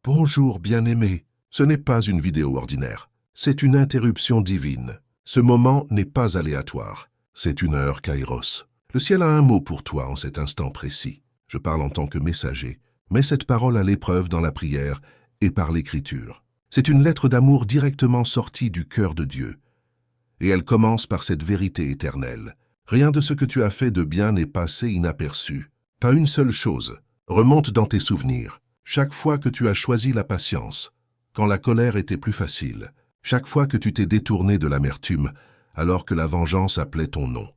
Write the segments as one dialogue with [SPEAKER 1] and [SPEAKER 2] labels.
[SPEAKER 1] Bonjour bien-aimé, ce n'est pas une vidéo ordinaire, c'est une interruption divine. Ce moment n'est pas aléatoire, c'est une heure Kairos. Le ciel a un mot pour toi en cet instant précis. Je parle en tant que messager, mets cette parole à l'épreuve dans la prière et par l'écriture. C'est une lettre d'amour directement sortie du cœur de Dieu. Et elle commence par cette vérité éternelle. Rien de ce que tu as fait de bien n'est passé inaperçu. Pas une seule chose. Remonte dans tes souvenirs. Chaque fois que tu as choisi la patience, quand la colère était plus facile, chaque fois que tu t'es détourné de l'amertume, alors que la vengeance appelait ton nom,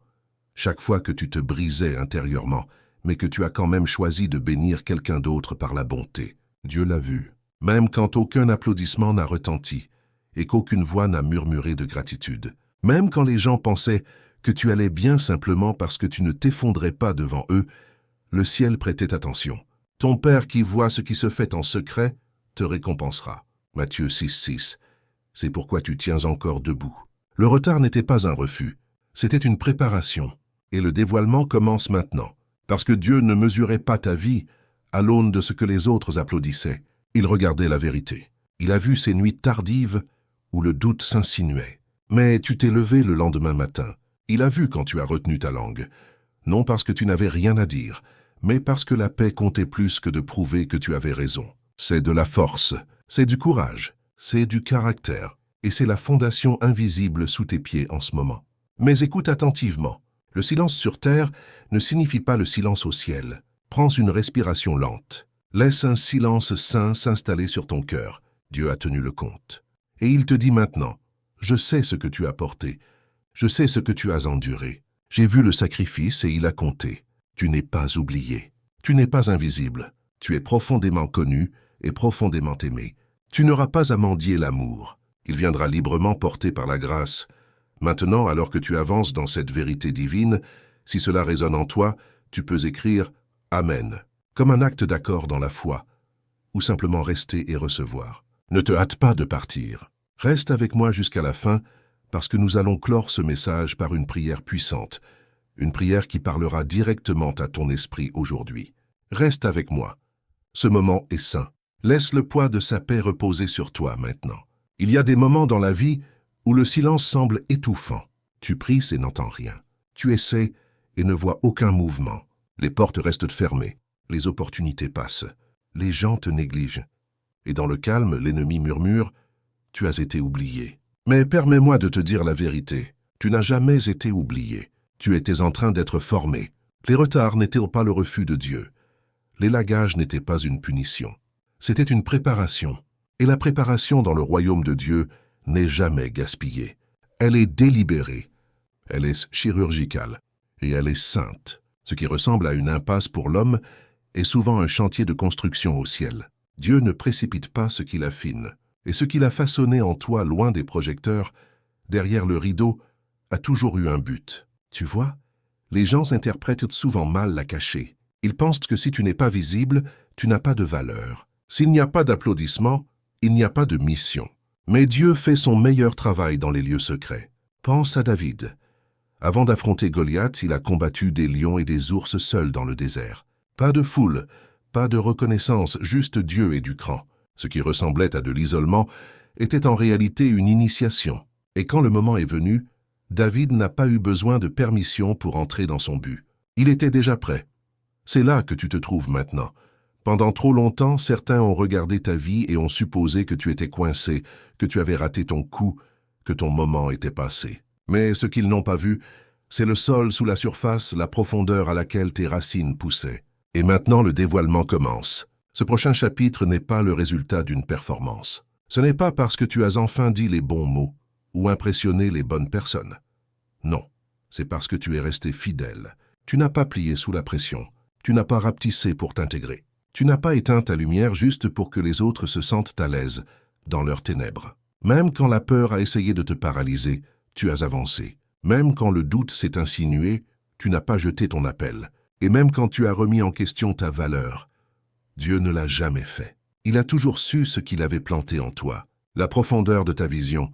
[SPEAKER 1] chaque fois que tu te brisais intérieurement, mais que tu as quand même choisi de bénir quelqu'un d'autre par la bonté. Dieu l'a vu, même quand aucun applaudissement n'a retenti et qu'aucune voix n'a murmuré de gratitude. Même quand les gens pensaient que tu allais bien simplement parce que tu ne t'effondrais pas devant eux, le ciel prêtait attention. Ton Père qui voit ce qui se fait en secret te récompensera. Matthieu 6,6. C'est pourquoi tu tiens encore debout. Le retard n'était pas un refus, c'était une préparation. Et le dévoilement commence maintenant. Parce que Dieu ne mesurait pas ta vie à l'aune de ce que les autres applaudissaient. Il regardait la vérité. Il a vu ces nuits tardives où le doute s'insinuait. Mais tu t'es levé le lendemain matin. Il a vu quand tu as retenu ta langue. Non parce que tu n'avais rien à dire, mais parce que la paix comptait plus que de prouver que tu avais raison. C'est de la force, c'est du courage, c'est du caractère, et c'est la fondation invisible sous tes pieds en ce moment. Mais écoute attentivement. Le silence sur terre ne signifie pas le silence au ciel. Prends une respiration lente. Laisse un silence sain s'installer sur ton cœur. Dieu a tenu le compte. Et il te dit maintenant, je sais ce que tu as porté. Je sais ce que tu as enduré. J'ai vu le sacrifice et il a compté. Tu n'es pas oublié. Tu n'es pas invisible. Tu es profondément connu et profondément aimé. Tu n'auras pas à mendier l'amour. Il viendra librement porté par la grâce. Maintenant, alors que tu avances dans cette vérité divine, si cela résonne en toi, tu peux écrire « Amen » comme un acte d'accord dans la foi, ou simplement rester et recevoir. Ne te hâte pas de partir. Reste avec moi jusqu'à la fin, parce que nous allons clore ce message par une prière puissante, une prière qui parlera directement à ton esprit aujourd'hui. Reste avec moi. Ce moment est saint. Laisse le poids de sa paix reposer sur toi maintenant. Il y a des moments dans la vie où le silence semble étouffant. Tu pries et n'entends rien. Tu essaies et ne vois aucun mouvement. Les portes restent fermées. Les opportunités passent. Les gens te négligent. Et dans le calme, l'ennemi murmure « Tu as été oublié ». Mais permets-moi de te dire la vérité. Tu n'as jamais été oublié. Tu étais en train d'être formé. Les retards n'étaient pas le refus de Dieu. Les lagages n'étaient pas une punition. C'était une préparation. Et la préparation dans le royaume de Dieu n'est jamais gaspillée. Elle est délibérée. Elle est chirurgicale. Et elle est sainte. Ce qui ressemble à une impasse pour l'homme est souvent un chantier de construction au ciel. Dieu ne précipite pas ce qu'il affine. Et ce qu'il a façonné en toi loin des projecteurs, derrière le rideau, a toujours eu un but. Tu vois, les gens interprètent souvent mal la cachée. Ils pensent que si tu n'es pas visible, tu n'as pas de valeur. S'il n'y a pas d'applaudissements, il n'y a pas de mission. Mais Dieu fait son meilleur travail dans les lieux secrets. Pense à David. Avant d'affronter Goliath, il a combattu des lions et des ours seuls dans le désert. Pas de foule, pas de reconnaissance, juste Dieu et du cran. Ce qui ressemblait à de l'isolement était en réalité une initiation. Et quand le moment est venu, David n'a pas eu besoin de permission pour entrer dans son but. Il était déjà prêt. C'est là que tu te trouves maintenant. Pendant trop longtemps, certains ont regardé ta vie et ont supposé que tu étais coincé, que tu avais raté ton coup, que ton moment était passé. Mais ce qu'ils n'ont pas vu, c'est le sol sous la surface, la profondeur à laquelle tes racines poussaient. Et maintenant le dévoilement commence. Ce prochain chapitre n'est pas le résultat d'une performance. Ce n'est pas parce que tu as enfin dit les bons mots ou impressionné les bonnes personnes. Non, c'est parce que tu es resté fidèle. Tu n'as pas plié sous la pression. Tu n'as pas rapetissé pour t'intégrer. Tu n'as pas éteint ta lumière juste pour que les autres se sentent à l'aise dans leurs ténèbres. Même quand la peur a essayé de te paralyser, tu as avancé. Même quand le doute s'est insinué, tu n'as pas jeté ton appel. Et même quand tu as remis en question ta valeur, Dieu ne l'a jamais fait. Il a toujours su ce qu'il avait planté en toi, la profondeur de ta vision,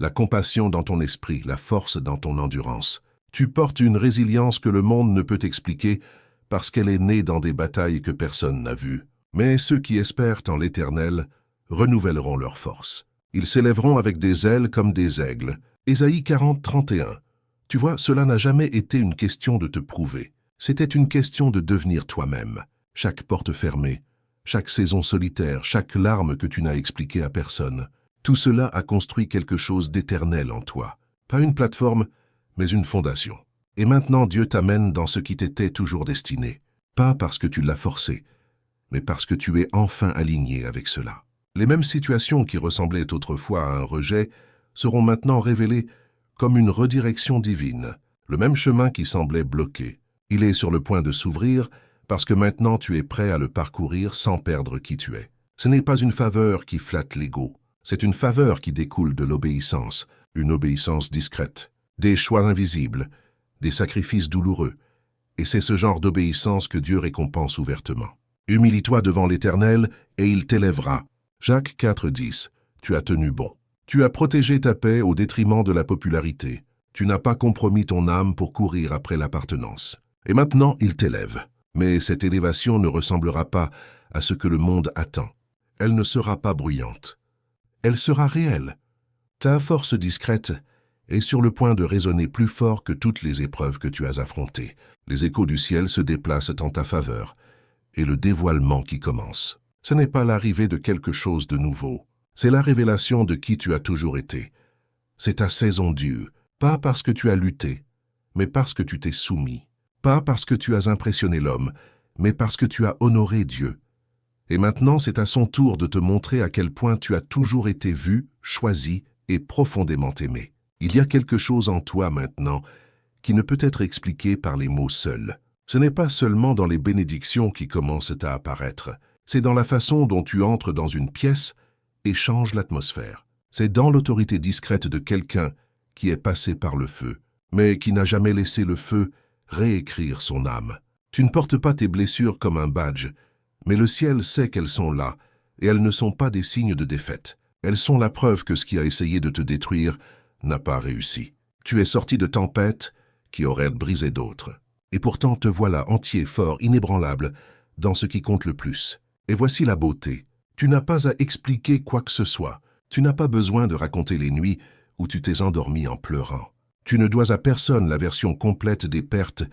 [SPEAKER 1] la compassion dans ton esprit, la force dans ton endurance. Tu portes une résilience que le monde ne peut expliquer parce qu'elle est née dans des batailles que personne n'a vues. Mais ceux qui espèrent en l'Éternel renouvelleront leurs forces. Ils s'élèveront avec des ailes comme des aigles. Ésaïe 40, 31. Tu vois, cela n'a jamais été une question de te prouver. C'était une question de devenir toi-même. Chaque porte fermée, chaque saison solitaire, chaque larme que tu n'as expliquée à personne, tout cela a construit quelque chose d'éternel en toi. Pas une plateforme, mais une fondation. Et maintenant Dieu t'amène dans ce qui t'était toujours destiné. Pas parce que tu l'as forcé, mais parce que tu es enfin aligné avec cela. Les mêmes situations qui ressemblaient autrefois à un rejet seront maintenant révélées comme une redirection divine. Le même chemin qui semblait bloqué, il est sur le point de s'ouvrir parce que maintenant tu es prêt à le parcourir sans perdre qui tu es. Ce n'est pas une faveur qui flatte l'ego, c'est une faveur qui découle de l'obéissance, une obéissance discrète, des choix invisibles, des sacrifices douloureux. Et c'est ce genre d'obéissance que Dieu récompense ouvertement. Humilie-toi devant l'Éternel et il t'élèvera. Jacques 4, 10. Tu as tenu bon. Tu as protégé ta paix au détriment de la popularité. Tu n'as pas compromis ton âme pour courir après l'appartenance. Et maintenant, il t'élève. Mais cette élévation ne ressemblera pas à ce que le monde attend. Elle ne sera pas bruyante. Elle sera réelle. Ta force discrète est sur le point de résonner plus fort que toutes les épreuves que tu as affrontées. Les échos du ciel se déplacent en ta faveur, et le dévoilement qui commence. Ce n'est pas l'arrivée de quelque chose de nouveau, c'est la révélation de qui tu as toujours été. C'est ta saison due, pas parce que tu as lutté, mais parce que tu t'es soumis. Pas parce que tu as impressionné l'homme, mais parce que tu as honoré Dieu. Et maintenant, c'est à son tour de te montrer à quel point tu as toujours été vu, choisi et profondément aimé. Il y a quelque chose en toi maintenant qui ne peut être expliqué par les mots seuls. Ce n'est pas seulement dans les bénédictions qui commencent à apparaître, c'est dans la façon dont tu entres dans une pièce et changes l'atmosphère. C'est dans l'autorité discrète de quelqu'un qui est passé par le feu, mais qui n'a jamais laissé le feu réécrire son âme. Tu ne portes pas tes blessures comme un badge, mais le ciel sait qu'elles sont là, et elles ne sont pas des signes de défaite. Elles sont la preuve que ce qui a essayé de te détruire n'a pas réussi. Tu es sorti de tempêtes qui auraient brisé d'autres. Et pourtant te voilà entier, fort, inébranlable, dans ce qui compte le plus. Et voici la beauté. Tu n'as pas à expliquer quoi que ce soit. Tu n'as pas besoin de raconter les nuits où tu t'es endormi en pleurant. Tu ne dois à personne la version complète des pertes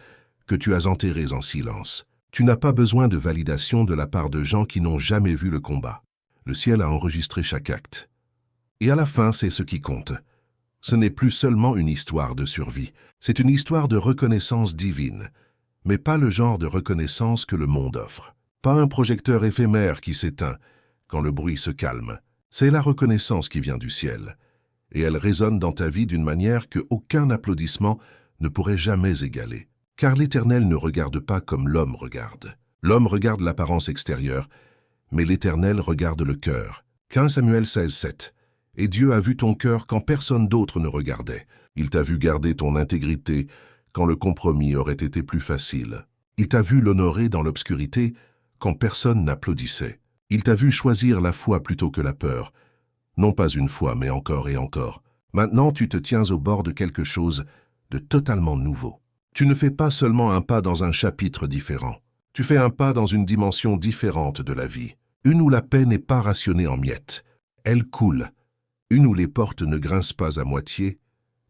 [SPEAKER 1] que tu as enterrées en silence. Tu n'as pas besoin de validation de la part de gens qui n'ont jamais vu le combat. Le ciel a enregistré chaque acte. Et à la fin, c'est ce qui compte. Ce n'est plus seulement une histoire de survie, c'est une histoire de reconnaissance divine, mais pas le genre de reconnaissance que le monde offre. Pas un projecteur éphémère qui s'éteint quand le bruit se calme. C'est la reconnaissance qui vient du ciel, et elle résonne dans ta vie d'une manière que aucun applaudissement ne pourrait jamais égaler. Car l'Éternel ne regarde pas comme l'homme regarde. L'homme regarde l'apparence extérieure, mais l'Éternel regarde le cœur. 15 Samuel 16, 7. Et Dieu a vu ton cœur quand personne d'autre ne regardait. Il t'a vu garder ton intégrité quand le compromis aurait été plus facile. Il t'a vu l'honorer dans l'obscurité quand personne n'applaudissait. Il t'a vu choisir la foi plutôt que la peur. Non pas une fois, mais encore et encore. Maintenant, tu te tiens au bord de quelque chose de totalement nouveau. Tu ne fais pas seulement un pas dans un chapitre différent. Tu fais un pas dans une dimension différente de la vie. Une où la paix n'est pas rationnée en miettes. Elle coule. Une où les portes ne grincent pas à moitié,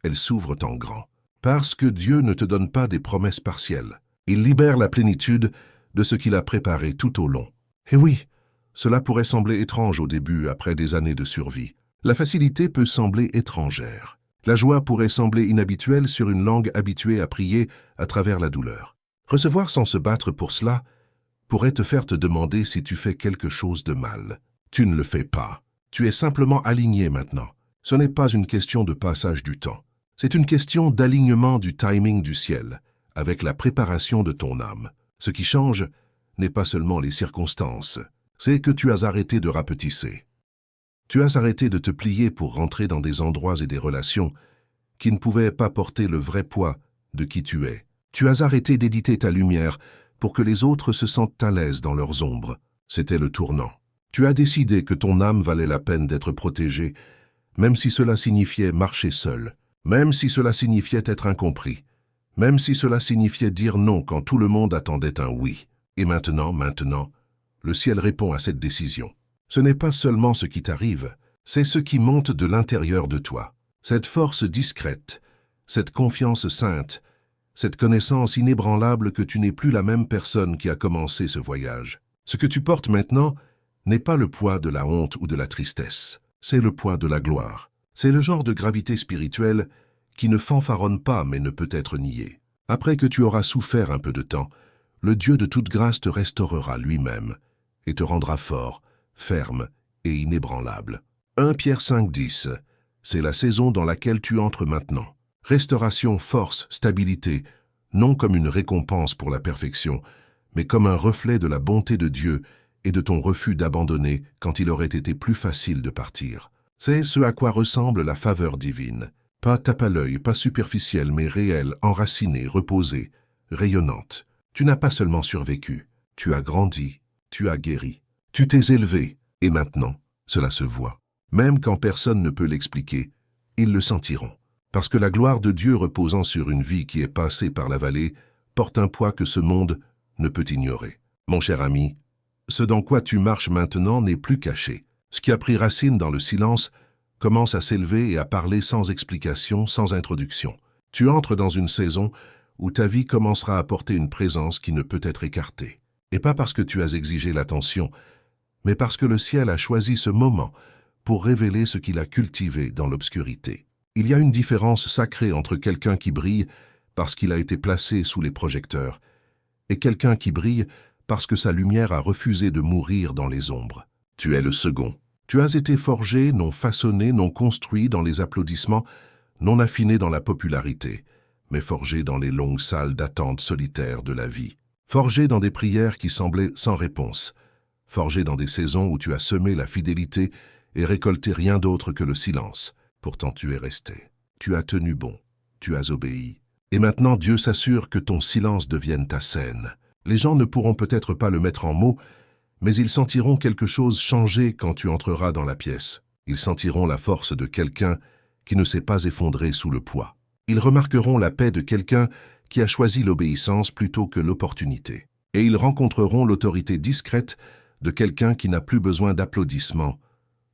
[SPEAKER 1] elles s'ouvrent en grand. Parce que Dieu ne te donne pas des promesses partielles. Il libère la plénitude de ce qu'il a préparé tout au long. Et oui, cela pourrait sembler étrange au début, après des années de survie. La facilité peut sembler étrangère. La joie pourrait sembler inhabituelle sur une langue habituée à prier à travers la douleur. Recevoir sans se battre pour cela pourrait te faire te demander si tu fais quelque chose de mal. Tu ne le fais pas. Tu es simplement aligné maintenant. Ce n'est pas une question de passage du temps. C'est une question d'alignement du timing du ciel, avec la préparation de ton âme. Ce qui change n'est pas seulement les circonstances, c'est que tu as arrêté de rapetisser. Tu as arrêté de te plier pour rentrer dans des endroits et des relations qui ne pouvaient pas porter le vrai poids de qui tu es. Tu as arrêté d'éditer ta lumière pour que les autres se sentent à l'aise dans leurs ombres. C'était le tournant. Tu as décidé que ton âme valait la peine d'être protégée, même si cela signifiait marcher seul, même si cela signifiait être incompris, même si cela signifiait dire non quand tout le monde attendait un oui. Et maintenant, Le ciel répond à cette décision. Ce n'est pas seulement ce qui t'arrive, c'est ce qui monte de l'intérieur de toi. Cette force discrète, cette confiance sainte, cette connaissance inébranlable que tu n'es plus la même personne qui a commencé ce voyage. Ce que tu portes maintenant n'est pas le poids de la honte ou de la tristesse, c'est le poids de la gloire. C'est le genre de gravité spirituelle qui ne fanfaronne pas mais ne peut être nié. Après que tu auras souffert un peu de temps, le Dieu de toute grâce te restaurera lui-même et te rendra fort, ferme et inébranlable. 1 Pierre 5,10, c'est la saison dans laquelle tu entres maintenant. Restauration, force, stabilité, non comme une récompense pour la perfection, mais comme un reflet de la bonté de Dieu et de ton refus d'abandonner quand il aurait été plus facile de partir. C'est ce à quoi ressemble la faveur divine. Pas tape à l'œil, pas superficielle, mais réelle, enracinée, reposée, rayonnante. Tu n'as pas seulement survécu, tu as grandi, tu as guéri, tu t'es élevé, et maintenant, cela se voit. Même quand personne ne peut l'expliquer, ils le sentiront. Parce que la gloire de Dieu reposant sur une vie qui est passée par la vallée porte un poids que ce monde ne peut ignorer. Mon cher ami, ce dans quoi tu marches maintenant n'est plus caché. Ce qui a pris racine dans le silence commence à s'élever et à parler sans explication, sans introduction. Tu entres dans une saison où ta vie commencera à porter une présence qui ne peut être écartée. Et pas parce que tu as exigé l'attention, mais parce que le ciel a choisi ce moment pour révéler ce qu'il a cultivé dans l'obscurité. Il y a une différence sacrée entre quelqu'un qui brille parce qu'il a été placé sous les projecteurs et quelqu'un qui brille parce que sa lumière a refusé de mourir dans les ombres. Tu es le second. Tu as été forgé, non façonné, non construit dans les applaudissements, non affiné dans la popularité, mais forgé dans les longues salles d'attente solitaires de la vie. Forgé dans des prières qui semblaient sans réponse. Forgé dans des saisons où tu as semé la fidélité et récolté rien d'autre que le silence. Pourtant tu es resté. Tu as tenu bon. Tu as obéi. Et maintenant Dieu s'assure que ton silence devienne ta scène. Les gens ne pourront peut-être pas le mettre en mots, mais ils sentiront quelque chose changer quand tu entreras dans la pièce. Ils sentiront la force de quelqu'un qui ne s'est pas effondré sous le poids. Ils remarqueront la paix de quelqu'un qui a choisi l'obéissance plutôt que l'opportunité. Et ils rencontreront l'autorité discrète de quelqu'un qui n'a plus besoin d'applaudissements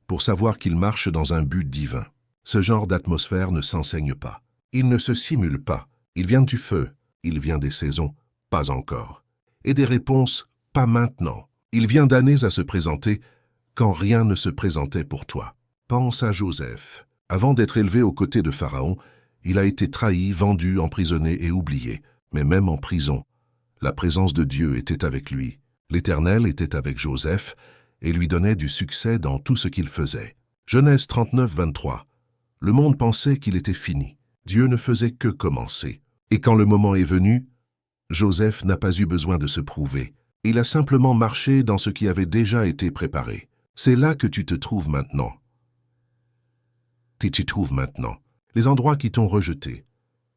[SPEAKER 1] pour savoir qu'il marche dans un but divin. Ce genre d'atmosphère ne s'enseigne pas. Il ne se simule pas. Il vient du feu. Il vient des saisons. Pas encore. Et des réponses. Pas maintenant. Il vient d'années à se présenter quand rien ne se présentait pour toi. Pense à Joseph. Avant d'être élevé aux côtés de Pharaon, il a été trahi, vendu, emprisonné et oublié. Mais même en prison, la présence de Dieu était avec lui. L'Éternel était avec Joseph et lui donnait du succès dans tout ce qu'il faisait. Genèse 39, 23. Le monde pensait qu'il était fini. Dieu ne faisait que commencer. Et quand le moment est venu, Joseph n'a pas eu besoin de se prouver. Il a simplement marché dans ce qui avait déjà été préparé. C'est là que tu te trouves maintenant. Tu t'y trouves maintenant. Les endroits qui t'ont rejeté,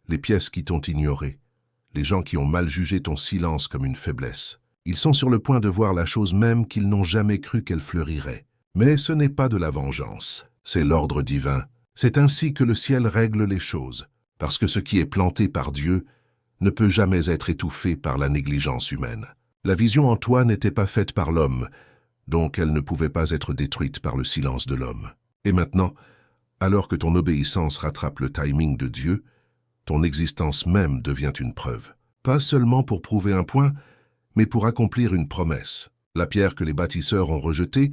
[SPEAKER 1] les pièces qui t'ont ignoré, les gens qui ont mal jugé ton silence comme une faiblesse. Ils sont sur le point de voir la chose même qu'ils n'ont jamais cru qu'elle fleurirait. Mais ce n'est pas de la vengeance, c'est l'ordre divin. C'est ainsi que le ciel règle les choses, parce que ce qui est planté par Dieu ne peut jamais être étouffé par la négligence humaine. La vision en toi n'était pas faite par l'homme, donc elle ne pouvait pas être détruite par le silence de l'homme. Et maintenant, alors que ton obéissance rattrape le timing de Dieu, ton existence même devient une preuve. Pas seulement pour prouver un point, mais pour accomplir une promesse. La pierre que les bâtisseurs ont rejetée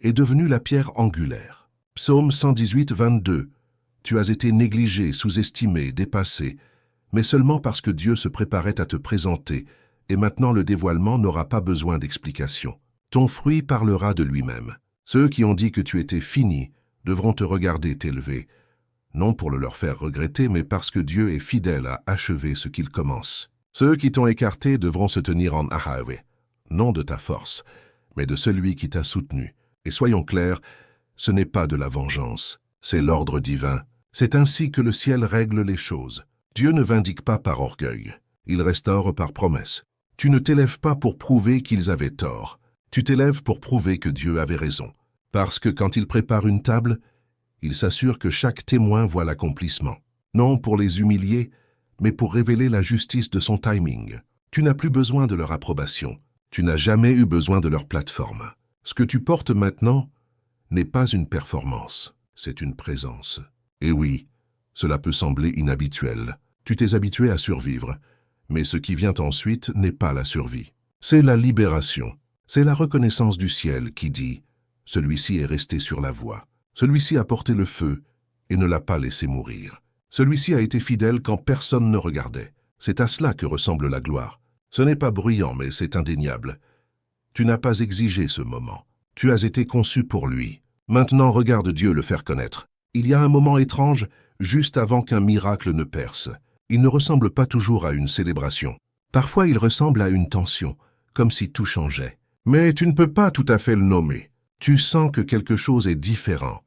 [SPEAKER 1] est devenue la pierre angulaire. Psaume 118, 22. Tu as été négligé, sous-estimé, dépassé, mais seulement parce que Dieu se préparait à te présenter, et maintenant le dévoilement n'aura pas besoin d'explication. Ton fruit parlera de lui-même. Ceux qui ont dit que tu étais fini devront te regarder t'élever, non pour le leur faire regretter, mais parce que Dieu est fidèle à achever ce qu'il commence. Ceux qui t'ont écarté devront se tenir en Ahawe, non de ta force, mais de celui qui t'a soutenu. Et soyons clairs, ce n'est pas de la vengeance, c'est l'ordre divin. C'est ainsi que le ciel règle les choses. Dieu ne vindique pas par orgueil, il restaure par promesse. Tu ne t'élèves pas pour prouver qu'ils avaient tort, tu t'élèves pour prouver que Dieu avait raison. Parce que quand il prépare une table, il s'assure que chaque témoin voit l'accomplissement. Non pour les humilier, mais pour révéler la justice de son timing. Tu n'as plus besoin de leur approbation. Tu n'as jamais eu besoin de leur plateforme. Ce que tu portes maintenant n'est pas une performance, c'est une présence. Et oui, cela peut sembler inhabituel. Tu t'es habitué à survivre, mais ce qui vient ensuite n'est pas la survie. C'est la libération. C'est la reconnaissance du ciel qui dit « Celui-ci est resté sur la voie. Celui-ci a porté le feu et ne l'a pas laissé mourir. Celui-ci a été fidèle quand personne ne regardait. » C'est à cela que ressemble la gloire. Ce n'est pas bruyant, mais c'est indéniable. Tu n'as pas exigé ce moment. Tu as été conçu pour lui. Maintenant, regarde Dieu le faire connaître. Il y a un moment étrange, juste avant qu'un miracle ne perce. Il ne ressemble pas toujours à une célébration. Parfois, il ressemble à une tension, comme si tout changeait. Mais tu ne peux pas tout à fait le nommer. Tu sens que quelque chose est différent,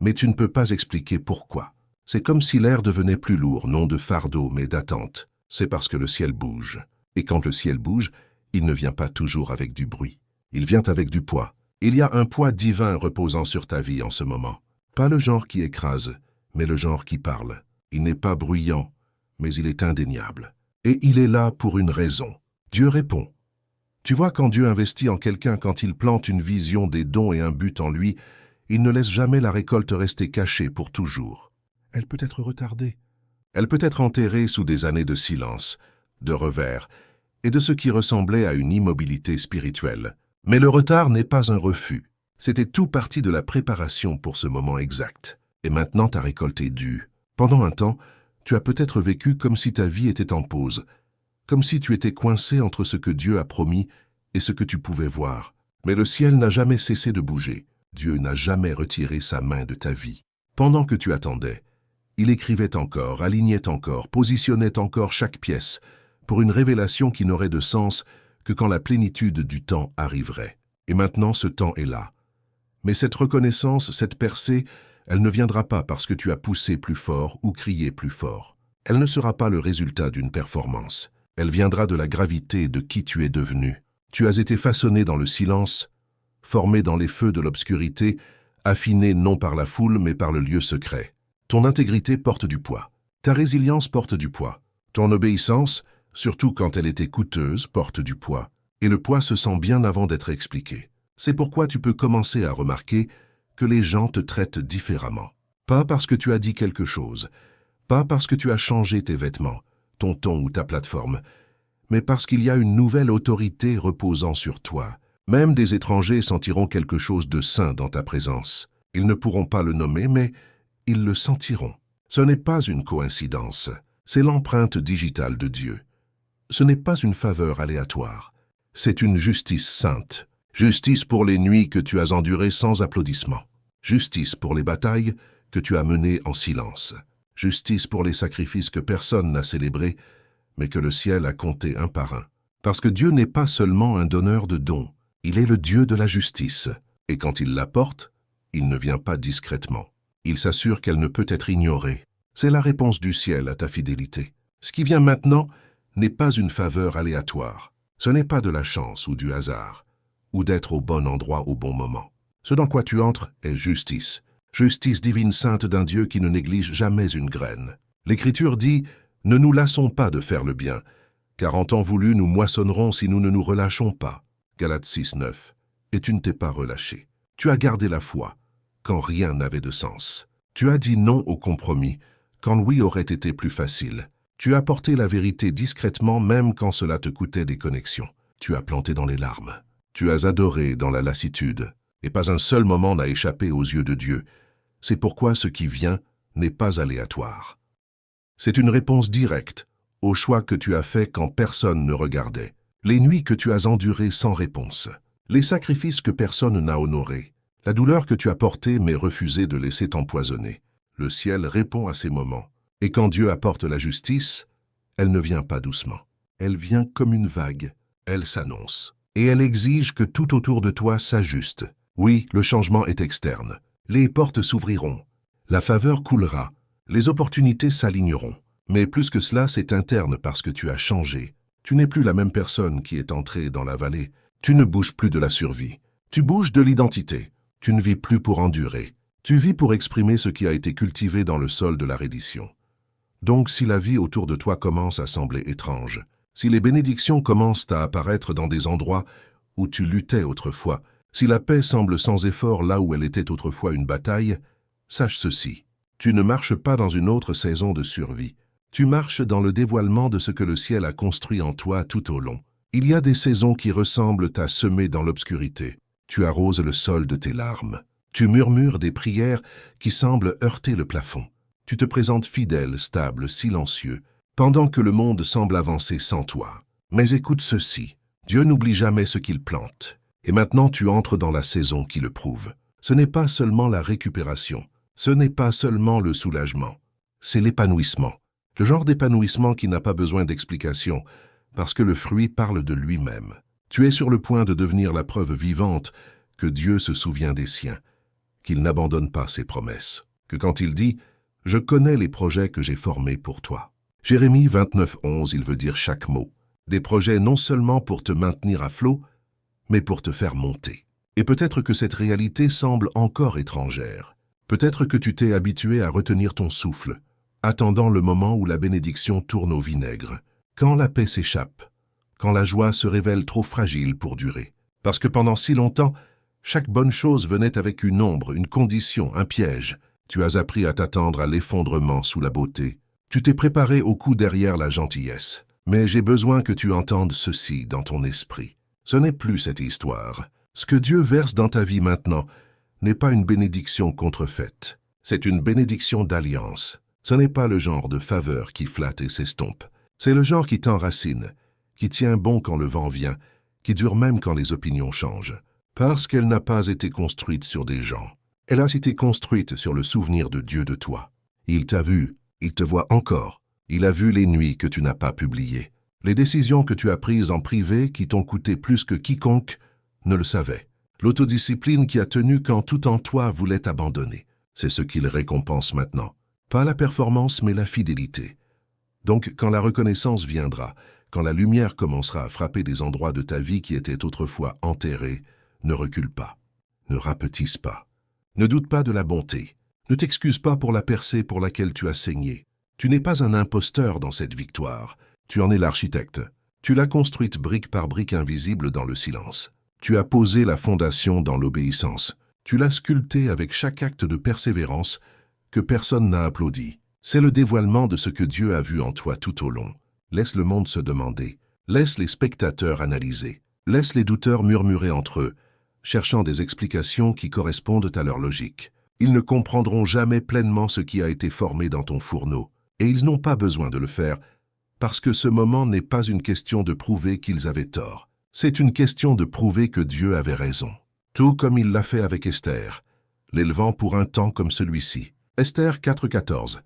[SPEAKER 1] mais tu ne peux pas expliquer pourquoi. C'est comme si l'air devenait plus lourd, non de fardeau, mais d'attente. C'est parce que le ciel bouge. Et quand le ciel bouge, il ne vient pas toujours avec du bruit. Il vient avec du poids. Il y a un poids divin reposant sur ta vie en ce moment. Pas le genre qui écrase, mais le genre qui parle. Il n'est pas bruyant, mais il est indéniable. Et il est là pour une raison. Dieu répond. Tu vois, quand Dieu investit en quelqu'un, quand il plante une vision, des dons et un but en lui, il ne laisse jamais la récolte rester cachée pour toujours. Elle peut être retardée. Elle peut être enterrée sous des années de silence, de revers et de ce qui ressemblait à une immobilité spirituelle. Mais le retard n'est pas un refus. C'était tout parti de la préparation pour ce moment exact. Et maintenant ta récolte est due. Pendant un temps, tu as peut-être vécu comme si ta vie était en pause, comme si tu étais coincé entre ce que Dieu a promis et ce que tu pouvais voir. Mais le ciel n'a jamais cessé de bouger. Dieu n'a jamais retiré sa main de ta vie. Pendant que tu attendais, il écrivait encore, alignait encore, positionnait encore chaque pièce pour une révélation qui n'aurait de sens que quand la plénitude du temps arriverait. Et maintenant, ce temps est là. Mais cette reconnaissance, cette percée, elle ne viendra pas parce que tu as poussé plus fort ou crié plus fort. Elle ne sera pas le résultat d'une performance. Elle viendra de la gravité de qui tu es devenu. Tu as été façonné dans le silence, formé dans les feux de l'obscurité, affiné non par la foule mais par le lieu secret. Ton intégrité porte du poids. Ta résilience porte du poids. Ton obéissance, surtout quand elle était coûteuse, porte du poids. Et le poids se sent bien avant d'être expliqué. C'est pourquoi tu peux commencer à remarquer que les gens te traitent différemment. Pas parce que tu as dit quelque chose, pas parce que tu as changé tes vêtements, ton ton ou ta plateforme, mais parce qu'il y a une nouvelle autorité reposant sur toi. Même des étrangers sentiront quelque chose de saint dans ta présence. Ils ne pourront pas le nommer, mais ils le sentiront. Ce n'est pas une coïncidence, c'est l'empreinte digitale de Dieu. Ce n'est pas une faveur aléatoire, c'est une justice sainte. Justice pour les nuits que tu as endurées sans applaudissements. Justice pour les batailles que tu as menées en silence. Justice pour les sacrifices que personne n'a célébrés, mais que le ciel a comptés un par un. Parce que Dieu n'est pas seulement un donneur de dons, il est le Dieu de la justice. Et quand il l'apporte, il ne vient pas discrètement. Il s'assure qu'elle ne peut être ignorée. C'est la réponse du ciel à ta fidélité. Ce qui vient maintenant n'est pas une faveur aléatoire. Ce n'est pas de la chance ou du hasard, ou d'être au bon endroit au bon moment. Ce dans quoi tu entres est justice. Justice divine sainte d'un Dieu qui ne néglige jamais une graine. L'Écriture dit « Ne nous lassons pas de faire le bien, car en temps voulu nous moissonnerons si nous ne nous relâchons pas. » Galates 6, 9. Et tu ne t'es pas relâché. Tu as gardé la foi, quand rien n'avait de sens. Tu as dit non au compromis, quand oui aurait été plus facile. Tu as porté la vérité discrètement même quand cela te coûtait des connexions. Tu as planté dans les larmes. Tu as adoré dans la lassitude, et pas un seul moment n'a échappé aux yeux de Dieu. C'est pourquoi ce qui vient n'est pas aléatoire. C'est une réponse directe au choix que tu as fait quand personne ne regardait, les nuits que tu as endurées sans réponse, les sacrifices que personne n'a honorés, la douleur que tu as portée mais refusé de laisser t'empoisonner. Le ciel répond à ces moments. Et quand Dieu apporte la justice, elle ne vient pas doucement. Elle vient comme une vague. Elle s'annonce. Et elle exige que tout autour de toi s'ajuste. Oui, le changement est externe. Les portes s'ouvriront. La faveur coulera. Les opportunités s'aligneront. Mais plus que cela, c'est interne parce que tu as changé. Tu n'es plus la même personne qui est entrée dans la vallée. Tu ne bouges plus de la survie. Tu bouges de l'identité. Tu ne vis plus pour endurer. Tu vis pour exprimer ce qui a été cultivé dans le sol de la reddition. Donc si la vie autour de toi commence à sembler étrange, Si les bénédictions commencent à apparaître dans des endroits où tu luttais autrefois, si la paix semble sans effort là où elle était autrefois une bataille, sache ceci, tu ne marches pas dans une autre saison de survie. Tu marches dans le dévoilement de ce que le ciel a construit en toi tout au long. Il y a des saisons qui ressemblent à semer dans l'obscurité. Tu arroses le sol de tes larmes. Tu murmures des prières qui semblent heurter le plafond. Tu te présentes fidèle, stable, silencieux, pendant que le monde semble avancer sans toi. Mais écoute ceci, Dieu n'oublie jamais ce qu'il plante. Et maintenant tu entres dans la saison qui le prouve. Ce n'est pas seulement la récupération, ce n'est pas seulement le soulagement, c'est l'épanouissement. Le genre d'épanouissement qui n'a pas besoin d'explication, parce que le fruit parle de lui-même. Tu es sur le point de devenir la preuve vivante que Dieu se souvient des siens, qu'il n'abandonne pas ses promesses, que quand il dit « Je connais les projets que j'ai formés pour toi ». Jérémie 29:11, il veut dire chaque mot. Des projets non seulement pour te maintenir à flot, mais pour te faire monter. Et peut-être que cette réalité semble encore étrangère. Peut-être que tu t'es habitué à retenir ton souffle, attendant le moment où la bénédiction tourne au vinaigre, quand la paix s'échappe, quand la joie se révèle trop fragile pour durer. Parce que pendant si longtemps, chaque bonne chose venait avec une ombre, une condition, un piège. Tu as appris à t'attendre à l'effondrement sous la beauté. Tu t'es préparé au coup derrière la gentillesse. Mais j'ai besoin que tu entendes ceci dans ton esprit. Ce n'est plus cette histoire. Ce que Dieu verse dans ta vie maintenant n'est pas une bénédiction contrefaite. C'est une bénédiction d'alliance. Ce n'est pas le genre de faveur qui flatte et s'estompe. C'est le genre qui t'enracine, qui tient bon quand le vent vient, qui dure même quand les opinions changent. Parce qu'elle n'a pas été construite sur des gens. Elle a été construite sur le souvenir de Dieu de toi. Il t'a vu, il te voit encore. Il a vu les nuits que tu n'as pas publiées. Les décisions que tu as prises en privé qui t'ont coûté plus que quiconque ne le savait. L'autodiscipline qui a tenu quand tout en toi voulait t'abandonner. C'est ce qu'il récompense maintenant. Pas la performance, mais la fidélité. Donc, quand la reconnaissance viendra, quand la lumière commencera à frapper des endroits de ta vie qui étaient autrefois enterrés, ne recule pas, ne rapetisse pas. Ne doute pas de la bonté. Ne t'excuse pas pour la percée pour laquelle tu as saigné. Tu n'es pas un imposteur dans cette victoire. Tu en es l'architecte. Tu l'as construite brique par brique invisible dans le silence. Tu as posé la fondation dans l'obéissance. Tu l'as sculptée avec chaque acte de persévérance que personne n'a applaudi. C'est le dévoilement de ce que Dieu a vu en toi tout au long. Laisse le monde se demander. Laisse les spectateurs analyser. Laisse les douteurs murmurer entre eux, cherchant des explications qui correspondent à leur logique. Ils ne comprendront jamais pleinement ce qui a été formé dans ton fourneau, et ils n'ont pas besoin de le faire, parce que ce moment n'est pas une question de prouver qu'ils avaient tort. C'est une question de prouver que Dieu avait raison. Tout comme il l'a fait avec Esther, l'élevant pour un temps comme celui-ci. Esther 4,14.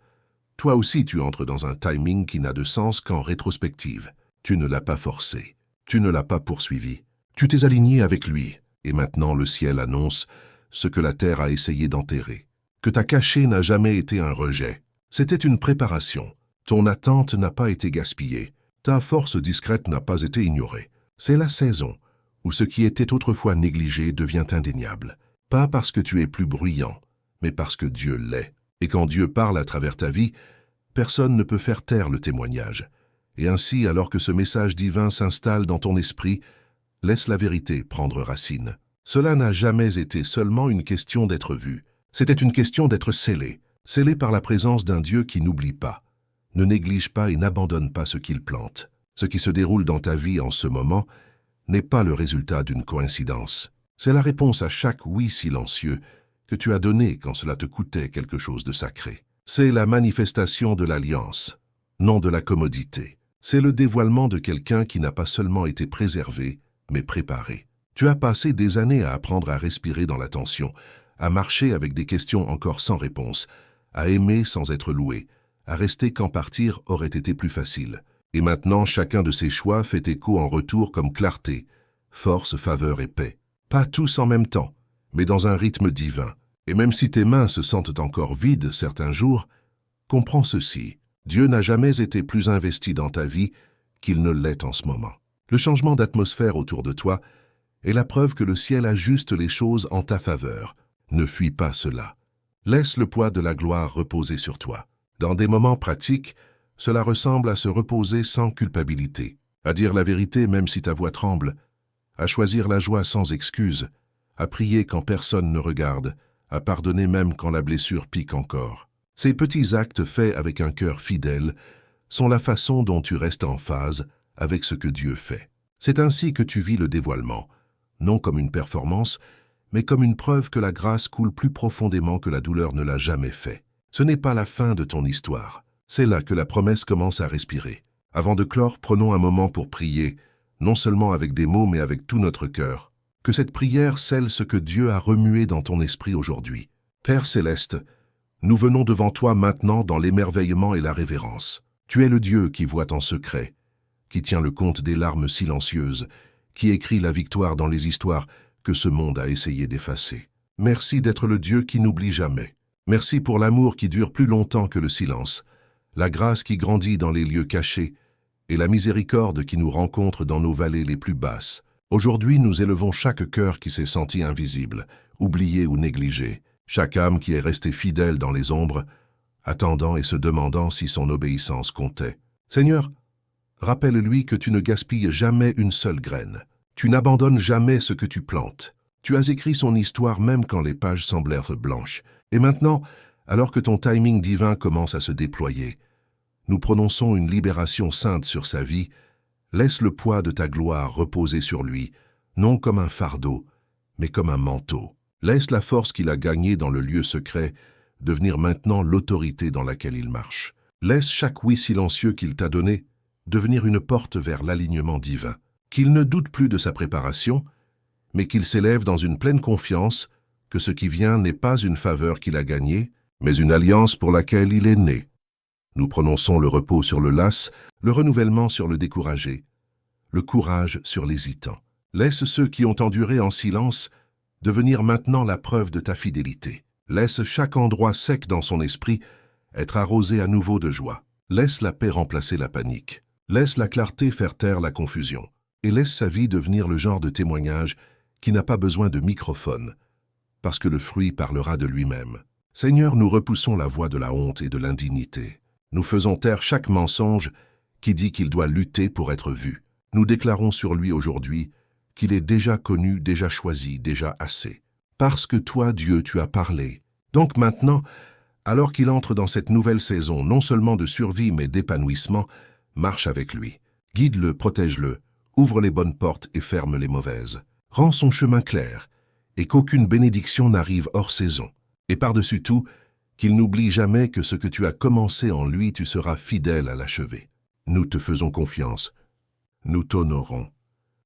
[SPEAKER 1] Toi aussi tu entres dans un timing qui n'a de sens qu'en rétrospective. Tu ne l'as pas forcé, tu ne l'as pas poursuivi. Tu t'es aligné avec lui, et maintenant le ciel annonce ce que la terre a essayé d'enterrer. Que ta cachée n'a jamais été un rejet. C'était une préparation. Ton attente n'a pas été gaspillée. Ta force discrète n'a pas été ignorée. C'est la saison où ce qui était autrefois négligé devient indéniable. Pas parce que tu es plus bruyant, mais parce que Dieu l'est. Et quand Dieu parle à travers ta vie, personne ne peut faire taire le témoignage. Et ainsi, alors que ce message divin s'installe dans ton esprit, laisse la vérité prendre racine. Cela n'a jamais été seulement une question d'être vu. C'était une question d'être scellé par la présence d'un Dieu qui n'oublie pas, ne néglige pas et n'abandonne pas ce qu'il plante. Ce qui se déroule dans ta vie en ce moment n'est pas le résultat d'une coïncidence. C'est la réponse à chaque oui silencieux que tu as donné quand cela te coûtait quelque chose de sacré. C'est la manifestation de l'alliance, non de la commodité. C'est le dévoilement de quelqu'un qui n'a pas seulement été préservé, mais préparé. Tu as passé des années à apprendre à respirer dans la tension, à marcher avec des questions encore sans réponse, à aimer sans être loué, à rester quand partir aurait été plus facile. Et maintenant, chacun de ces choix fait écho en retour comme clarté, force, faveur et paix. Pas tous en même temps, mais dans un rythme divin. Et même si tes mains se sentent encore vides certains jours, comprends ceci. Dieu n'a jamais été plus investi dans ta vie qu'il ne l'est en ce moment. Le changement d'atmosphère autour de toi est la preuve que le ciel ajuste les choses en ta faveur. Ne fuis pas cela. Laisse le poids de la gloire reposer sur toi. Dans des moments pratiques, cela ressemble à se reposer sans culpabilité. à dire la vérité même si ta voix tremble, à choisir la joie sans excuse, à prier quand personne ne regarde, à pardonner même quand la blessure pique encore. Ces petits actes faits avec un cœur fidèle sont la façon dont tu restes en phase avec ce que Dieu fait. C'est ainsi que tu vis le dévoilement, non comme une performance, mais comme une preuve que la grâce coule plus profondément que la douleur ne l'a jamais fait. Ce n'est pas la fin de ton histoire. C'est là que la promesse commence à respirer. Avant de clore, prenons un moment pour prier, non seulement avec des mots, mais avec tout notre cœur. Que cette prière scelle ce que Dieu a remué dans ton esprit aujourd'hui. Père céleste, nous venons devant toi maintenant dans l'émerveillement et la révérence. Tu es le Dieu qui voit en secret, qui tient le compte des larmes silencieuses, qui écrit la victoire dans les histoires que ce monde a essayé d'effacer. Merci d'être le Dieu qui n'oublie jamais. Merci pour l'amour qui dure plus longtemps que le silence, la grâce qui grandit dans les lieux cachés et la miséricorde qui nous rencontre dans nos vallées les plus basses. Aujourd'hui, nous élevons chaque cœur qui s'est senti invisible, oublié ou négligé, chaque âme qui est restée fidèle dans les ombres, attendant et se demandant si son obéissance comptait. Seigneur, rappelle-lui que tu ne gaspilles jamais une seule graine. Tu n'abandonnes jamais ce que tu plantes. Tu as écrit son histoire même quand les pages semblent être blanches. Et maintenant, alors que ton timing divin commence à se déployer, nous prononçons une libération sainte sur sa vie. Laisse le poids de ta gloire reposer sur lui, non comme un fardeau, mais comme un manteau. Laisse la force qu'il a gagnée dans le lieu secret devenir maintenant l'autorité dans laquelle il marche. Laisse chaque oui silencieux qu'il t'a donné devenir une porte vers l'alignement divin. Qu'il ne doute plus de sa préparation, mais qu'il s'élève dans une pleine confiance que ce qui vient n'est pas une faveur qu'il a gagnée, mais une alliance pour laquelle il est né. Nous prononçons le repos sur le las, le renouvellement sur le découragé, le courage sur l'hésitant. Laisse ceux qui ont enduré en silence devenir maintenant la preuve de ta fidélité. Laisse chaque endroit sec dans son esprit être arrosé à nouveau de joie. Laisse la paix remplacer la panique. Laisse la clarté faire taire la confusion. Et laisse sa vie devenir le genre de témoignage qui n'a pas besoin de microphone, parce que le fruit parlera de lui-même. Seigneur, nous repoussons la voix de la honte et de l'indignité. Nous faisons taire chaque mensonge qui dit qu'il doit lutter pour être vu. Nous déclarons sur lui aujourd'hui qu'il est déjà connu, déjà choisi, déjà assez. Parce que toi, Dieu, tu as parlé. Donc maintenant, alors qu'il entre dans cette nouvelle saison, non seulement de survie mais d'épanouissement, marche avec lui. Guide-le, protège-le, ouvre les bonnes portes et ferme les mauvaises. Rends son chemin clair et qu'aucune bénédiction n'arrive hors saison. Et par-dessus tout, qu'il n'oublie jamais que ce que tu as commencé en lui, tu seras fidèle à l'achever. Nous te faisons confiance. Nous t'honorons.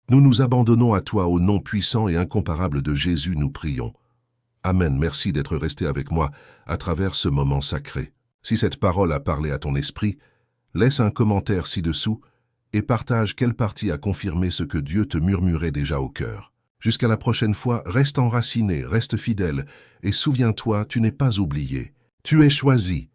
[SPEAKER 1] Nous nous abandonnons à toi au nom puissant et incomparable de Jésus, nous prions. Amen. Merci d'être resté avec moi à travers ce moment sacré. Si cette parole a parlé à ton esprit, laisse un commentaire ci-dessous et partage quelle partie a confirmé ce que Dieu te murmurait déjà au cœur. Jusqu'à la prochaine fois, reste enraciné, reste fidèle, et souviens-toi, tu n'es pas oublié. Tu es choisi,